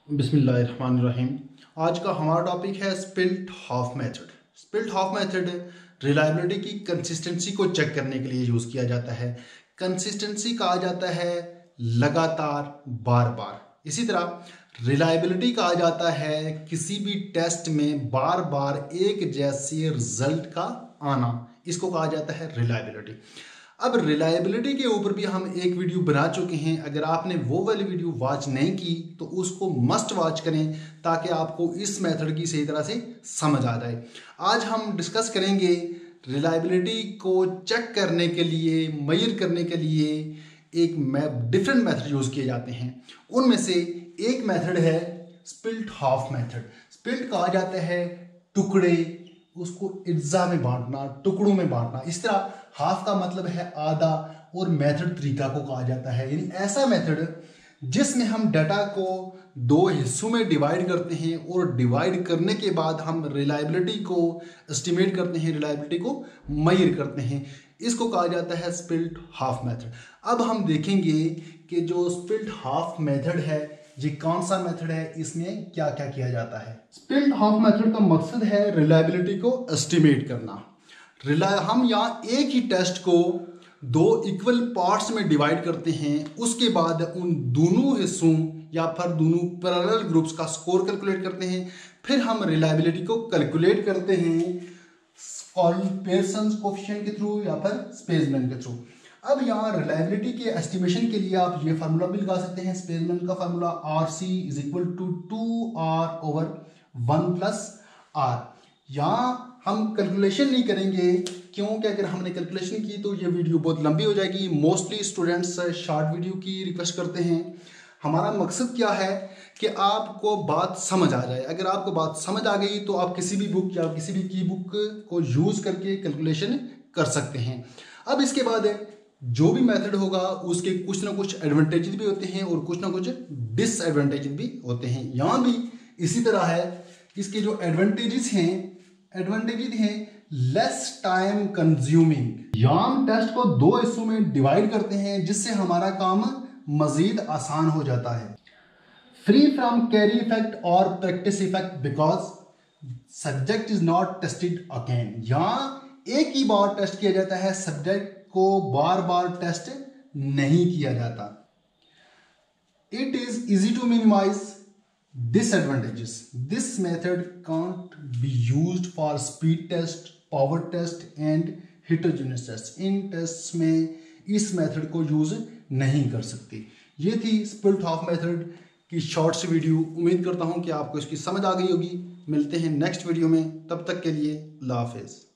बिस्मिल्लाहिर्रहमानिर्रहीम। आज का हमारा टॉपिक है spilt half method. Spilt half method reliability की कंसिस्टेंसी को चेक करने के लिए यूज़ किया जाता है। कंसिस्टेंसी कहा जाता है लगातार बार बार। इसी तरह रिलायबिलिटी कहा जाता है किसी भी टेस्ट में बार बार एक जैसे रिजल्ट का आना, इसको कहा जाता है रिलायबिलिटी। अब रिलायबिलिटी के ऊपर भी हम एक वीडियो बना चुके हैं। अगर आपने वो वाली वीडियो वॉच नहीं की तो उसको मस्ट वॉच करें ताकि आपको इस मेथड की सही तरह से समझ आ जाए। आज हम डिस्कस करेंगे रिलायबिलिटी को चेक करने के लिए, मेजर करने के लिए एक डिफरेंट मेथड यूज़ किए जाते हैं। उनमें से एक मेथड है स्पिल्ट हाफ मेथड। स्पिल्ट कहा जाता है टुकड़े, उसको इज्जा में बांटना, टुकड़ों में बांटना। इस तरह हाफ का मतलब है आधा और मेथड तरीका को कहा जाता है, यानी ऐसा मेथड जिसमें हम डाटा को दो हिस्सों में डिवाइड करते हैं और डिवाइड करने के बाद हम रिलायबिलिटी को एस्टिमेट करते हैं, रिलायबिलिटी को मेजर करते हैं। इसको कहा जाता है स्पिल्ट हाफ मेथड। अब हम देखेंगे कि जो स्पिल्ट हाफ मेथड है ये कौन सा मेथड है, इसमें क्या क्या किया जाता है। स्पिल्ट हाफ मेथड का मकसद है रिलायबिलिटी को एस्टिमेट करना। हम यहाँ एक ही टेस्ट को दो इक्वल पार्ट्स में डिवाइड करते हैं, उसके बाद उन दोनों हिस्सों या फिर दोनों पैरेलल ग्रुप्स का स्कोर कैलकुलेट करते हैं। फिर हम रिलायबिलिटी को कैलकुलेट करते हैं पेयरसन कोएफिशिएंट के थ्रू या फिर स्पेसमैन के थ्रू। अब यहाँ रिलायबिलिटी के एस्टिमेशन के लिए आप ये फार्मूला भी लगा सकते हैं। स्पेसमैन का formula RC is equal to 2R/1+R। यहाँ हम कैलकुलेशन नहीं करेंगे क्योंकि अगर हमने कैलकुलेशन की तो ये वीडियो बहुत लंबी हो जाएगी। मोस्टली स्टूडेंट्स शॉर्ट वीडियो की रिक्वेस्ट करते हैं। हमारा मकसद क्या है कि आपको बात समझ आ जाए। अगर आपको बात समझ आ गई तो आप किसी भी बुक या किसी भी की बुक को यूज़ करके कैलकुलेशन कर सकते हैं। अब इसके बाद जो भी मेथड होगा उसके कुछ ना कुछ एडवांटेजेस भी होते हैं और कुछ ना कुछ डिसएडवांटेजेस भी होते हैं। यहाँ भी इसी तरह है। इसके जो एडवांटेजेस हैं लेस टाइम कंज्यूमिंग। यहाँ हम टेस्ट को दो हिस्सों में डिवाइड करते हैं जिससे हमारा काम मजीद आसान हो जाता है। फ्री फ्रॉम कैरी इफेक्ट और practice effect because subject is not tested again. यहाँ एक ही बार टेस्ट किया जाता है, सब्जेक्ट को बार बार टेस्ट नहीं किया जाता। It is easy to minimize disadvantages. This method can't be used for speed test, power test and heterogeneous test. इन टेस्ट में इस मेथड को यूज नहीं कर सकते। ये थी स्पिल्ट हाफ मेथड की शॉर्ट्स वीडियो। उम्मीद करता हूँ कि आपको इसकी समझ आ गई होगी। मिलते हैं नेक्स्ट वीडियो में, तब तक के लिए अल्लाह हाफिज़।